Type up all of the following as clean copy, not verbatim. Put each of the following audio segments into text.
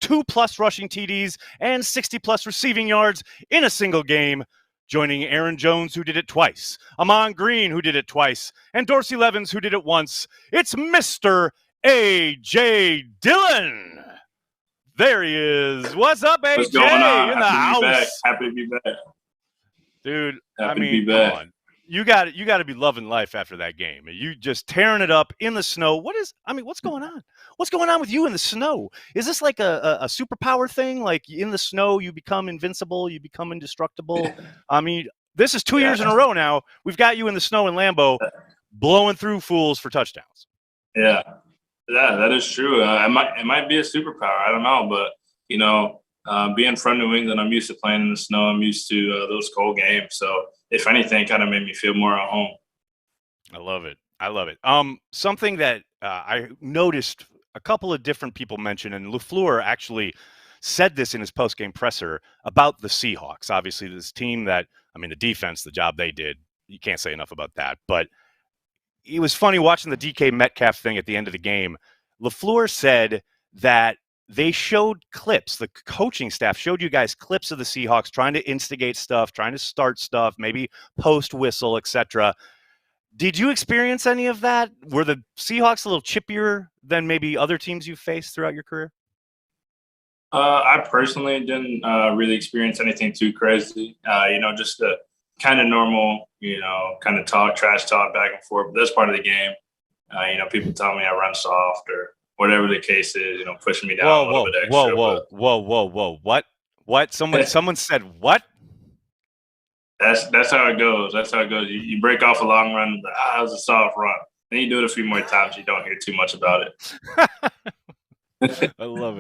2+ rushing TDs, and 60+ receiving yards in a single game, joining Aaron Jones, who did it twice, Amon Green, who did it twice, and Dorsey Levens, who did it once. It's Mr. A.J. Dillon. There he is. What's up, AJ? What's going on? In the house. Happy to be back. Dude, Happy to be back. come on. You got to be loving life after that game. You just tearing it up in the snow. What's going on? What's going on with you in the snow? Is this like a superpower thing? Like in the snow, you become invincible, you become indestructible? This is 2 years in a row now. We've got you in the snow in Lambeau blowing through fools for touchdowns. Yeah, that is true. It might be a superpower. I don't know, but being from New England, I'm used to playing in the snow. I'm used to those cold games. So if anything, kind of made me feel more at home. I love it. Something that I noticed a couple of different people mention, and LaFleur actually said this in his post-game presser about the Seahawks. Obviously, this team that, the defense, the job they did, you can't say enough about that. But it was funny watching the DK Metcalf thing at the end of the game. LaFleur said that they showed clips. The coaching staff showed you guys clips of the Seahawks trying to instigate stuff, trying to start stuff, maybe post whistle, etc. Did you experience any of that? Were the Seahawks a little chippier than maybe other teams you've faced throughout your career? I personally didn't really experience anything too crazy. Just the kind of normal, kind of trash talk back and forth. But that's part of the game. People tell me I run soft or whatever the case is, pushing me down a little bit extra. Whoa. What? Someone said what? That's how it goes. That's how it goes. You break off a long run, that was a soft run. Then you do it a few more times, you don't hear too much about it. I love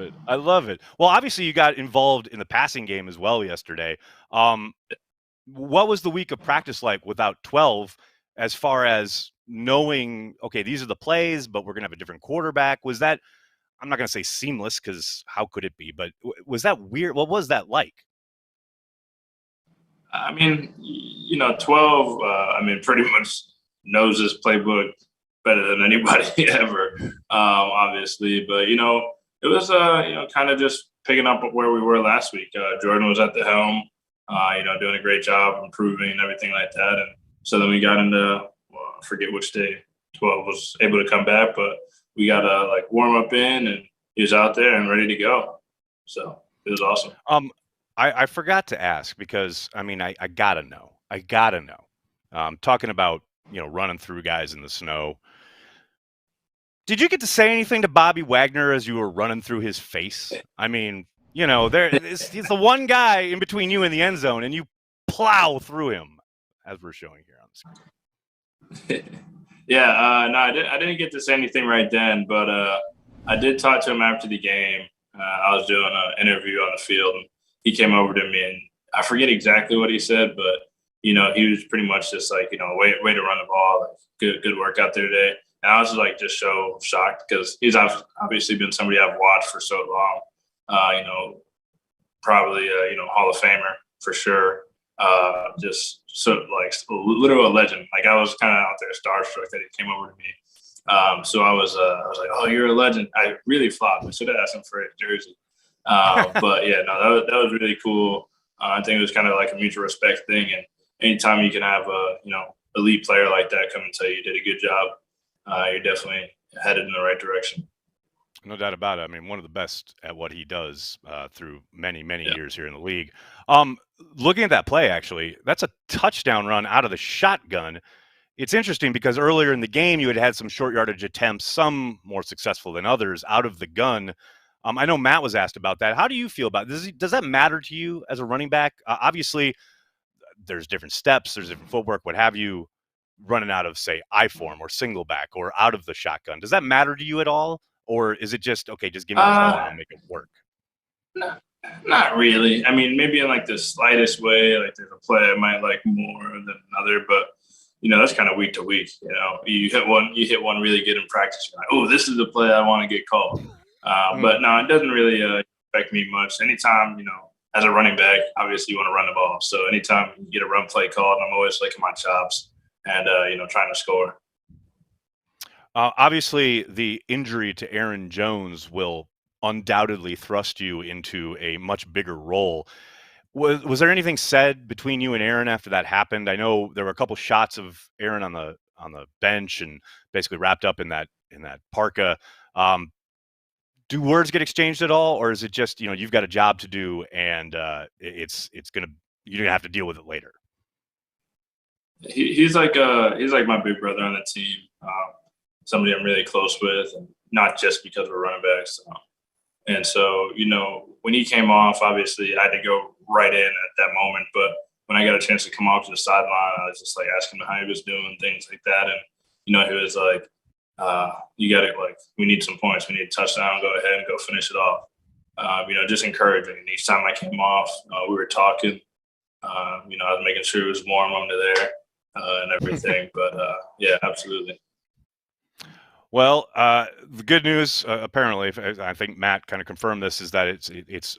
it. Well, obviously you got involved in the passing game as well yesterday. What was the week of practice like without 12 as far as knowing, okay, these are the plays, but we're going to have a different quarterback? Was that, I'm not going to say seamless because how could it be, but was that weird? What was that like? 12, pretty much knows this playbook better than anybody ever, obviously. But, it was, kind of just picking up where we were last week. Jordan was at the helm, doing a great job, improving and everything like that. And so then we got into, I forget which day 12 was able to come back, but we got to warm up in, and he was out there and ready to go. So it was awesome. I forgot to ask because, I got to know. Talking about, running through guys in the snow. Did you get to say anything to Bobby Wagner as you were running through his face? He's the one guy in between you and the end zone, and you plow through him, as we're showing here on the screen. Yeah, no, I didn't get to say anything right then, but I did talk to him after the game. I was doing an interview on the field, and he came over to me, and I forget exactly what he said, but he was pretty much just way to run the ball, good work out there today. And I was just so shocked because he's obviously been somebody I've watched for so long. Probably Hall of Famer for sure. Just so literal legend. I was kind of out there starstruck that he came over to me. So I was like, oh, you're a legend. I really flopped. I should have asked him for a jersey. But yeah, no, that was really cool. I think it was kind of like a mutual respect thing. And anytime you can have a elite player like that come and tell you did a good job, you're definitely headed in the right direction. No doubt about it. One of the best at what he does through many, many years here in the league. Looking at that play, actually, that's a touchdown run out of the shotgun. It's interesting because earlier in the game, you had some short yardage attempts, some more successful than others, out of the gun. I know Matt was asked about that. How do you feel about it? Does that matter to you as a running back? Obviously, there's different steps, there's different footwork, what have you, running out of, say, I-form or single back or out of the shotgun. Does that matter to you at all? Or is it just, okay, just give me the ball and I'll make it work? No, not really. Maybe in the slightest way, there's a play I might like more than another, but that's kind of week to week. You hit one really good in practice. You're like, oh, this is the play I want to get called. But no, it doesn't really affect me much. Anytime, as a running back, obviously you want to run the ball. So anytime you get a run play called, I'm always licking my chops and trying to score. Obviously, the injury to Aaron Jones will undoubtedly thrust you into a much bigger role. Was there anything said between you and Aaron after that happened? I know there were a couple shots of Aaron on the bench and basically wrapped up in that parka. Do words get exchanged at all, or is it just, you've got a job to do and you're gonna have to deal with it later? He's like my big brother on the team. Somebody I'm really close with, and not just because we're running backs. And so, when he came off, obviously I had to go right in at that moment. But when I got a chance to come off to the sideline, I was just like asking him how he was doing, things like that. And, he was like, you got it. Like, we need some points. We need a touchdown. Go ahead and go finish it off. Just encouraging. And each time I came off, we were talking. I was making sure it was warm under there and everything. But, yeah, absolutely. Well, the good news, apparently, I think Matt kind of confirmed this, is that it's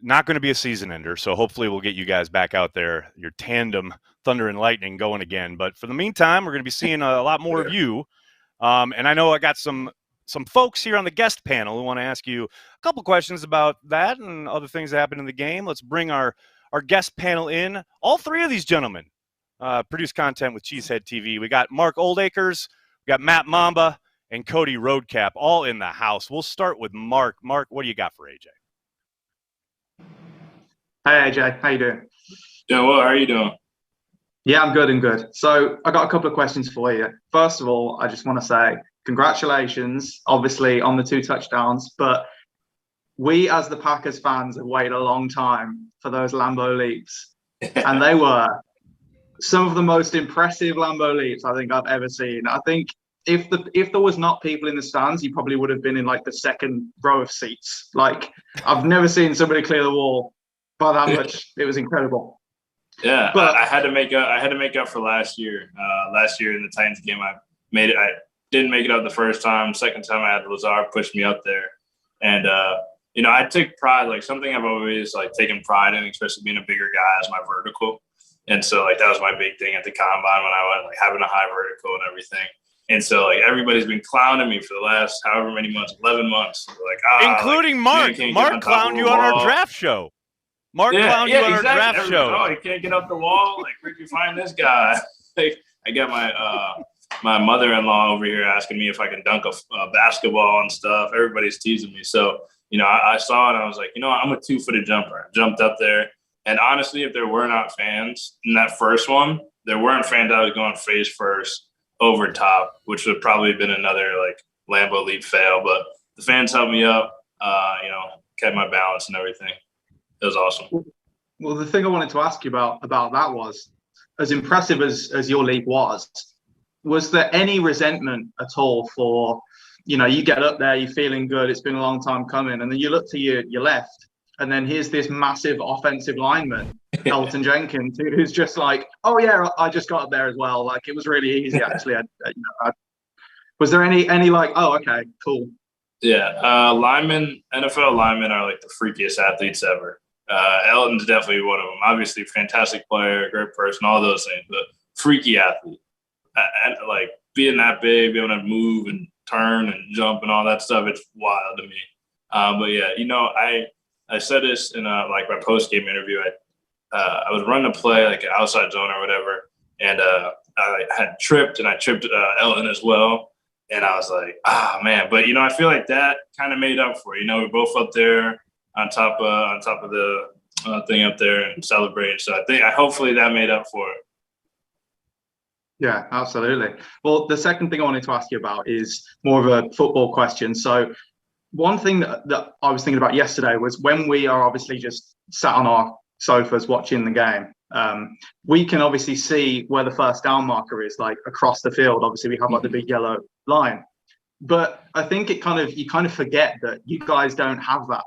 not going to be a season ender. So hopefully we'll get you guys back out there, your tandem Thunder and Lightning going again. But for the meantime, we're going to be seeing a lot more of you. And I know I got some folks here on the guest panel who want to ask you a couple questions about that and other things that happened in the game. Let's bring our guest panel in. All three of these gentlemen produce content with Cheesehead TV. We got Mark Oldacres, we got Matt Mamba, and Cody Roadcap, all in the house. We'll start with Mark. Mark, what do you got for AJ? Hey, AJ. How you doing? Doing well. How are you doing? Yeah, I'm good and good. So I got a couple of questions for you. First of all, I just want to say congratulations, obviously, on the 2 touchdowns. But we, as the Packers fans, have waited a long time for those Lambeau leaps. And they were some of the most impressive Lambeau leaps I think I've ever seen. I think if there was not people in the stands, you probably would have been in like the second row of seats. Like, I've never seen somebody clear the wall by that much. It was incredible. Yeah, but I had to make up for last year. Last year in the Titans game, I didn't make it up the first time. Second time, I had Lazard push me up there, and I took pride. Like, something I've always taken pride in, especially being a bigger guy, is my vertical. And so that was my big thing at the combine when I went, having a high vertical and everything. And so, everybody's been clowning me for the last however many months, 11 months. Including Mark. Mark clowned you on our draft show. Mark clowned you on our draft show. Oh, he can't get up the wall. Where'd you find this guy? I got my mother-in-law over here asking me if I can dunk a basketball and stuff. Everybody's teasing me. So, I saw it and I was like, I'm a 2-footed jumper. I jumped up there. And honestly, if there were not fans in that first one, there weren't fans I was going face first over top, which would probably have been another Lambeau leap fail. But the fans helped me up, kept my balance and everything. It was awesome. Well, the thing I wanted to ask you about that was, as impressive as your leap was there any resentment at all for, you get up there, you're feeling good, it's been a long time coming, and then you look to your left, and then here's this massive offensive lineman, Elton Jenkins, who's just like, oh yeah, I just got up there as well. It was really easy, actually. Was there any oh, okay, cool. Yeah, NFL linemen are the freakiest athletes ever. Elton's definitely one of them. Obviously, fantastic player, great person, all those things, but freaky athlete. And being that big, being able to move and turn and jump and all that stuff, it's wild to me. But yeah, I said this in my post game interview. I was running a play an outside zone or whatever, and I had tripped, and I tripped Elton as well. And I was like, man. But I feel like that kind of made up for it. We're both up there on top of the thing up there and celebrating. So I think hopefully that made up for it. Yeah, absolutely. Well, the second thing I wanted to ask you about is more of a football question. So one thing that I was thinking about yesterday was, when we are obviously just sat on our sofas watching the game, we can obviously see where the first down marker is, across the field. Obviously, we have the big yellow line. But I think you kind of forget that you guys don't have that.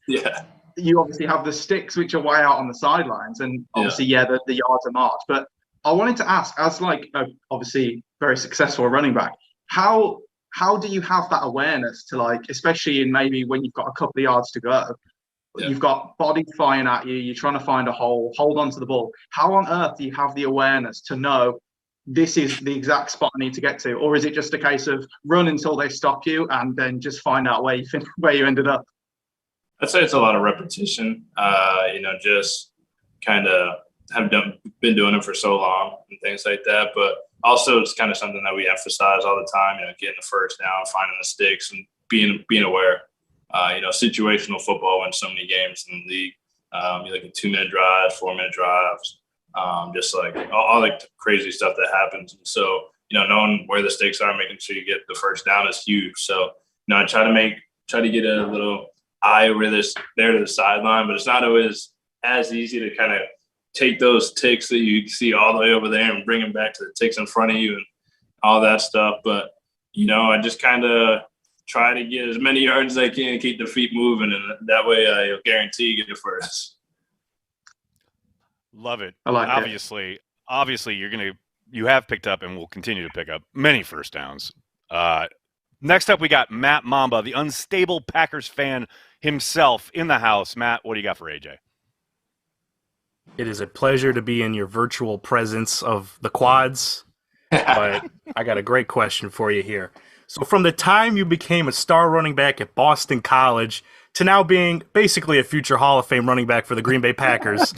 Yeah. You obviously have the sticks, which are way out on the sidelines, and obviously, the yards are marked. But I wanted to ask, as obviously very successful running back, how do you have that awareness to especially in maybe when you've got a couple of yards to go, you've got bodies flying at you, you're trying to find a hole, hold on to the ball. How on earth do you have the awareness to know this is the exact spot I need to get to? Or is it just a case of run until they stop you and then just find out where you ended up? I'd say it's a lot of repetition. Just kind of been doing it for so long and things like that. But also, it's kind of something that we emphasize all the time. Getting the first down, finding the sticks, and being aware. Situational football wins so many games in the league. You look at 2-minute drives, 4-minute drives, just like all the crazy stuff that happens. And so, knowing where the stakes are, making sure you get the first down is huge. So, I try to get a little eye over there to the sideline, but it's not always as easy to kind of take those ticks that you see all the way over there and bring them back to the ticks in front of you and all that stuff. But, I just kind of try to get as many yards as I can, keep the feet moving, and that way I'll guarantee you get it first. Love it. I like obviously you have picked up and will continue to pick up many first downs. Next up, we got Matt Mamba, the unstable Packers fan himself in the house. Matt, what do you got for AJ? It is a pleasure to be in your virtual presence of the quads, but I got a great question for you here. So from the time you became a star running back at Boston College to now being basically a future Hall of Fame running back for the Green Bay Packers,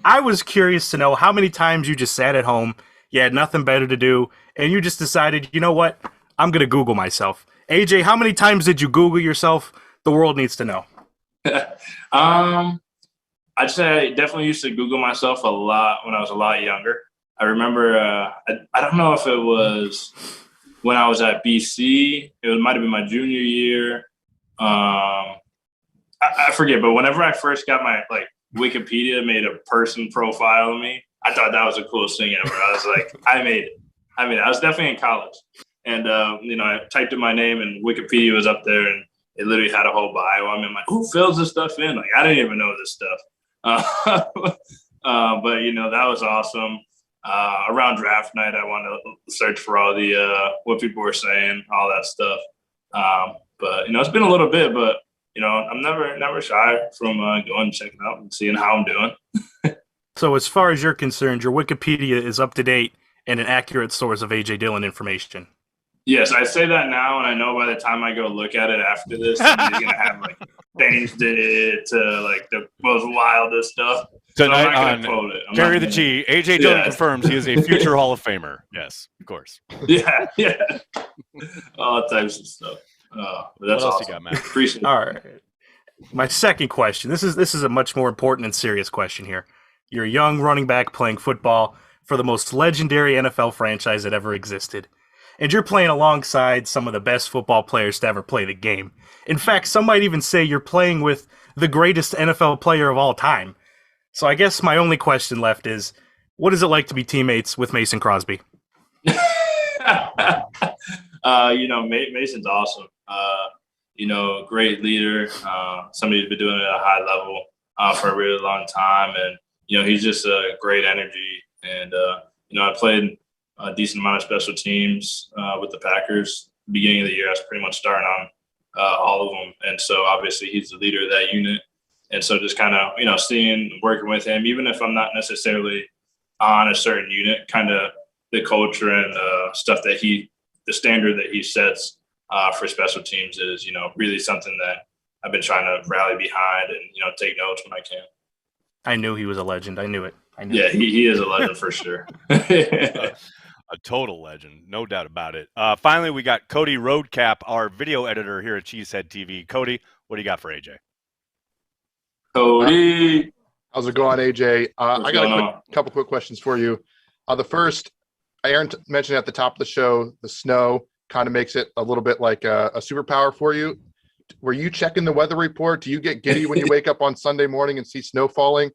I was curious to know how many times you just sat at home, you had nothing better to do, and you just decided, you know what, I'm going to Google myself. AJ, how many times did you Google yourself? The world needs to know. I'd say I definitely used to Google myself a lot when I was a lot younger. I remember, I don't know if it was when I was at BC. It might have been my junior year. I forget, but whenever I first got my Wikipedia made a person profile of me, I thought that was the coolest thing ever. I was like, I made it. I was definitely in college. And, I typed in my name and Wikipedia was up there and it literally had a whole bio. I mean, like, who fills this stuff in? Like, I didn't even know this stuff. But, that was awesome. Around draft night, I wanted to search for all the what people were saying, all that stuff. But it's been a little bit, but I'm never shy from going and checking out and seeing how I'm doing. So as far as you're concerned, your Wikipedia is up to date and an accurate source of AJ Dillon information. Yes, I say that now, and I know by the time I go look at it after this, somebody's gonna have changed it to the most wildest stuff. Tonight on Carry the G, AJ Dillon confirms he is a future Hall of Famer. Yes, of course. Yeah. All types of stuff. But that's what else awesome. You got, Matt? Appreciate it. All right. My second question. This is a much more important and serious question here. You're a young running back playing football for the most legendary NFL franchise that ever existed. And you're playing alongside some of the best football players to ever play the game. In fact, some might even say you're playing with the greatest NFL player of all time. So I guess my only question left is, what is it like to be teammates with Mason Crosby? Mason's awesome. Great leader, somebody who's been doing it at a high level for a really long time. And, he's just a great energy. And, I played a decent amount of special teams with the Packers. Beginning of the year, I was pretty much starting on all of them. And so obviously he's the leader of that unit. And so just kind of, working with him, even if I'm not necessarily on a certain unit, kind of the culture and stuff that the standard that he sets for special teams is, really something that I've been trying to rally behind and, take notes when I can. I knew he was a legend. I knew it. He is a legend for sure. A total legend, no doubt about it. Finally, we got Cody Roadcap, our video editor here at Cheesehead TV. Cody, what do you got for AJ? Cody. How's it going, AJ? I got a couple quick questions for you. The first, Aaron mentioned at the top of the show, the snow kind of makes it a little bit like a superpower for you. Were you checking the weather report? Do you get giddy when you wake up on Sunday morning and see snow falling?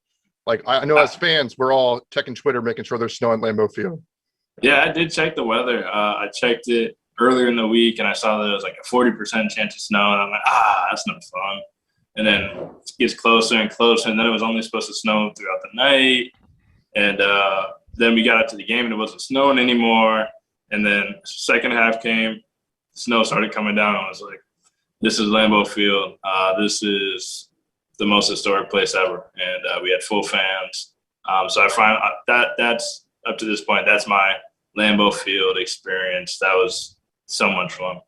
I know as fans, we're all checking Twitter, making sure there's snow in Lambeau Field. Yeah, I did check the weather. I checked it earlier in the week, and I saw that it was a 40% chance of snow, and I'm like, that's no fun. And then it gets closer and closer, and then it was only supposed to snow throughout the night. And then we got up to the game, and it wasn't snowing anymore. And then second half came, snow started coming down. I was like, this is Lambeau Field. This is the most historic place ever. And we had full fans. So I find that's up to this point, that's my Lambeau Field experience. That was so much fun.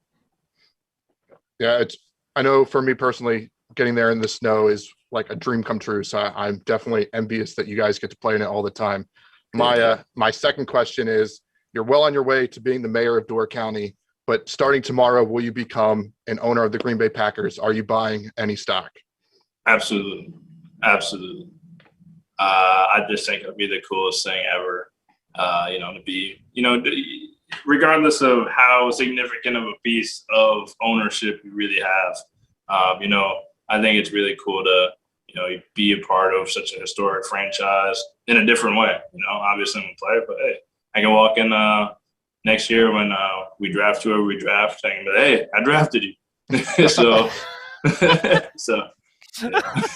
Yeah, I know for me personally, getting there in the snow is like a dream come true. So I'm definitely envious that you guys get to play in it all the time. My second question is, you're well on your way to being the mayor of Door County, but starting tomorrow, will you become an owner of the Green Bay Packers? Are you buying any stock? Absolutely. I just think it'd be the coolest thing ever. To be, regardless of how significant of a piece of ownership you really have, I think it's really cool to, be a part of such a historic franchise in a different way. Obviously I'm a player, but hey, I can walk in next year when we draft whoever we draft, I can be, hey, I drafted you. so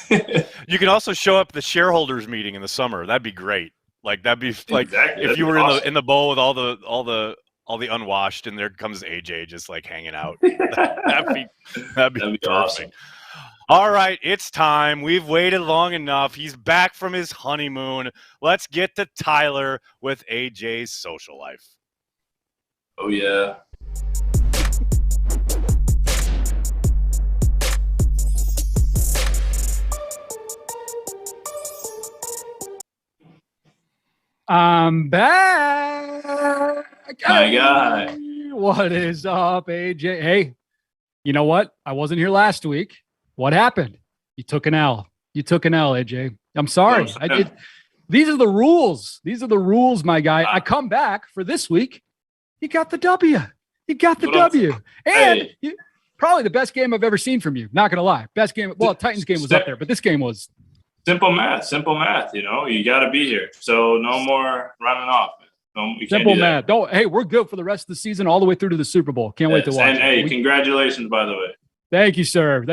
yeah. You can also show up at the shareholders meeting in the summer. That'd be great. Like that'd be like Exactly. if you were awesome. in the bowl with all the unwashed, and there comes AJ just like hanging out. that'd be perfect. Awesome. All right, it's time. We've waited long enough. He's back from his honeymoon. Let's get to Tyler with AJ's social life. Oh yeah. I'm back. My guy. What is up, AJ? Hey, you know what? I wasn't here last week. What happened? You took an L. AJ. I'm sorry. I did. These are the rules. My guy. I come back for this week. You got the W. And probably the best game I've ever seen from you. Not going to lie. Best game. Well, Titans game was up there, but this game was. Simple math. You got to be here. So no more running off. Simple math. Hey, we're good for the rest of the season, all the way through to the Super Bowl. Can't wait to watch. And hey, congratulations, by the way. Thank you, sir.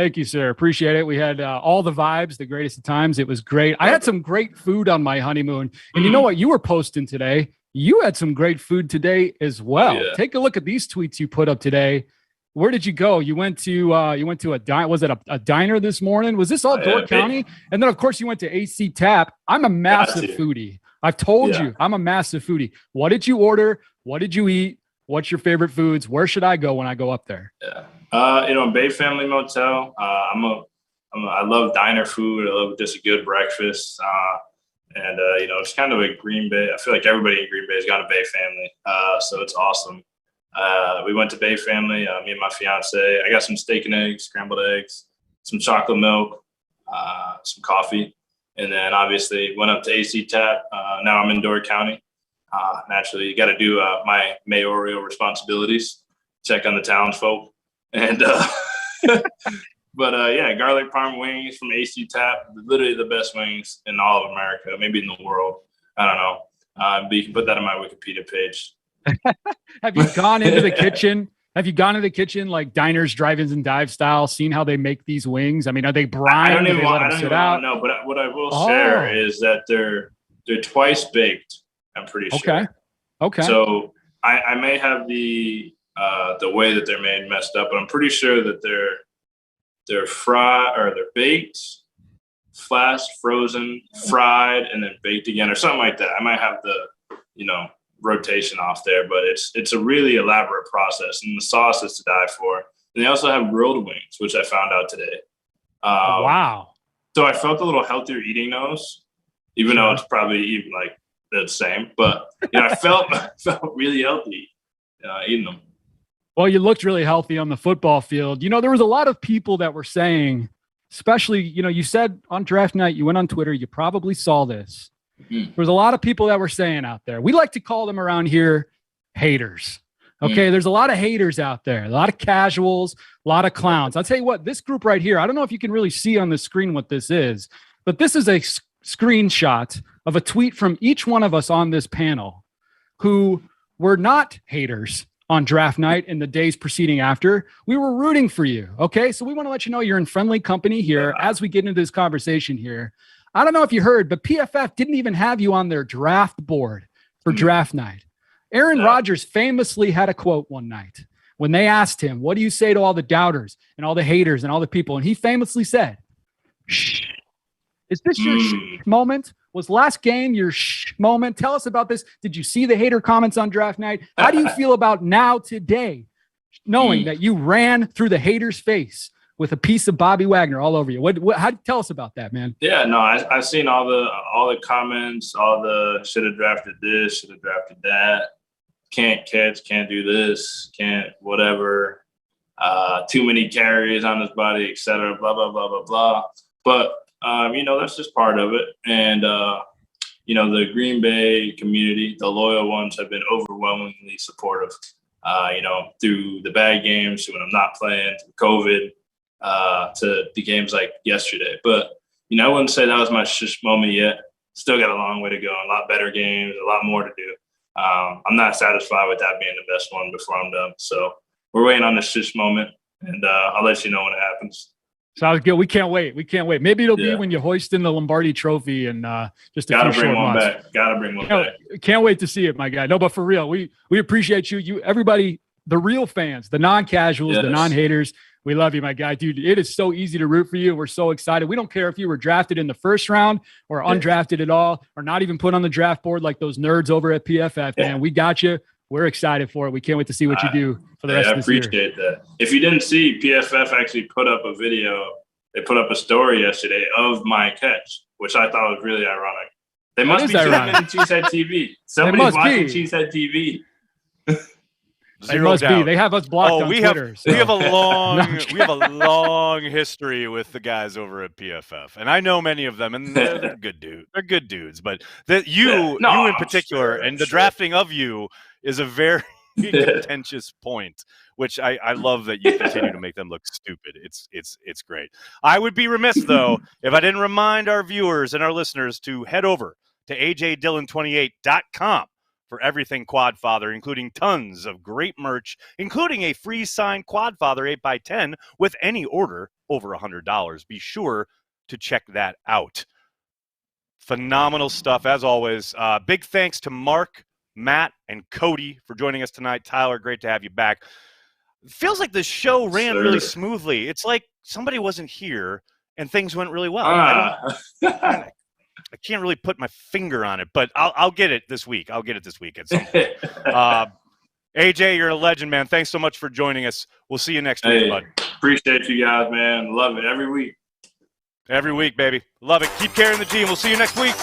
Appreciate it. We had all the vibes, the greatest of times. It was great. I had some great food on my honeymoon. And you know what? You were posting today. You had some great food today as well. Yeah. Take a look at these tweets you put up today. Where did you go? You went to a diner. Was it a diner this morning? Was this all Door County? And then of course you went to AC Tap. I'm a massive foodie. I've told you I'm a massive foodie. What did you order? What did you eat? What's your favorite foods? Where should I go when I go up there? Yeah. Bay Family Motel. I love diner food. I love just a good breakfast. It's kind of a Green Bay. I feel like everybody in Green Bay has got a Bay Family. So it's awesome. We went to Bay Family, me and my fiance. I got some steak and eggs, scrambled eggs, some chocolate milk, some coffee. And then obviously went up to AC Tap. Now I'm in Door County. Naturally, you got to do my mayoral responsibilities, check on the townsfolk. And garlic parm wings from AC Tap, literally the best wings in all of America, maybe in the world. I don't know. But you can put that on my Wikipedia page. Have you gone into the kitchen? Like diners, drive-ins, and dive style, seen how they make these wings? I mean, are they brined? I don't even want to know, but what I will share is that they're twice baked. I'm pretty sure. Okay. So I may have the way that they're made messed up, but I'm pretty sure that they're fried or they're baked, flashed, frozen, fried, and then baked again or something like that. I might have the rotation off there, but it's a really elaborate process, and the sauce is to die for. And they also have grilled wings, which I found out today. Wow. So I felt a little healthier eating those, even though it's probably even like the same. But I felt really healthy eating them. Well, you looked really healthy on the football field. There was a lot of people that were saying, especially, you said on draft night, you went on Twitter, you probably saw this. Mm-hmm. There was a lot of people that were saying out there, we like to call them around here haters. Okay. There's a lot of haters out there, a lot of casuals, a lot of clowns. I'll tell you what, this group right here, I don't know if you can really see on the screen what this is, but this is a screenshot of a tweet from each one of us on this panel who were not haters on draft night and the days preceding after. We were rooting for you. Okay. So we want to let you know you're in friendly company here as we get into this conversation here. I don't know if you heard, but PFF didn't even have you on their draft board for draft night. Aaron Rodgers famously had a quote one night when they asked him, what do you say to all the doubters and all the haters and all the people? And he famously said, shh. Is this your moment? Was last game your moment? Tell us about this. Did you see the hater comments on draft night? How do you feel about now today, knowing that you ran through the hater's face with a piece of Bobby Wagner all over you. How tell us about that, man? Yeah, no, I've seen all the comments, all the should have drafted this, should have drafted that, can't catch, can't do this, can't whatever, too many carries on his body, etc. Blah blah blah blah blah. But that's just part of it. And the Green Bay community, the loyal ones, have been overwhelmingly supportive. Through the bad games, when I'm not playing, through COVID, to the games like yesterday. But, I wouldn't say that was my shish moment yet. Still got a long way to go, a lot better games, a lot more to do. I'm not satisfied with that being the best one before I'm done. So we're waiting on the shish moment, and I'll let you know when it happens. Sounds good. We can't wait. Maybe it'll be when you hoist in the Lombardi Trophy and just a few short months. Gotta bring one back. Can't wait to see it, my guy. No, but for real, we appreciate you. Everybody, the real fans, the non-casuals, the non-haters. We love you, my guy. Dude, it is so easy to root for you. We're so excited. We don't care if you were drafted in the first round or undrafted at all, or not even put on the draft board like those nerds over at PFF, man. We got you. We're excited for it. We can't wait to see what you do for the rest of this year. I appreciate that. If you didn't see, PFF actually put up a video. They put up a story yesterday of my catch, which I thought was really ironic. They must be tuning in to Cheesehead TV. Somebody's watching Cheesehead TV. They must be. They have us blocked on Twitter. We have a long history with the guys over at PFF, and I know many of them, and they're good dudes. They're good dudes, but you in particular, and the drafting of you is a very contentious point, which I love that you continue to make them look stupid. It's great. I would be remiss though if I didn't remind our viewers and our listeners to head over to ajdillon28.com for everything Quadfather, including tons of great merch, including a free signed Quadfather 8x10 with any order over $100. Be sure to check that out. Phenomenal stuff, as always. Big thanks to Mark, Matt, and Cody for joining us tonight. Tyler, great to have you back. It feels like the show ran really smoothly. It's like somebody wasn't here and things went really well. I can't really put my finger on it, but I'll get it this week. I'll get it this week at some point. AJ, you're a legend, man. Thanks so much for joining us. We'll see you next week, bud. Appreciate you guys, man. Love it every week. Every week, baby. Love it. Keep carrying the team. We'll see you next week.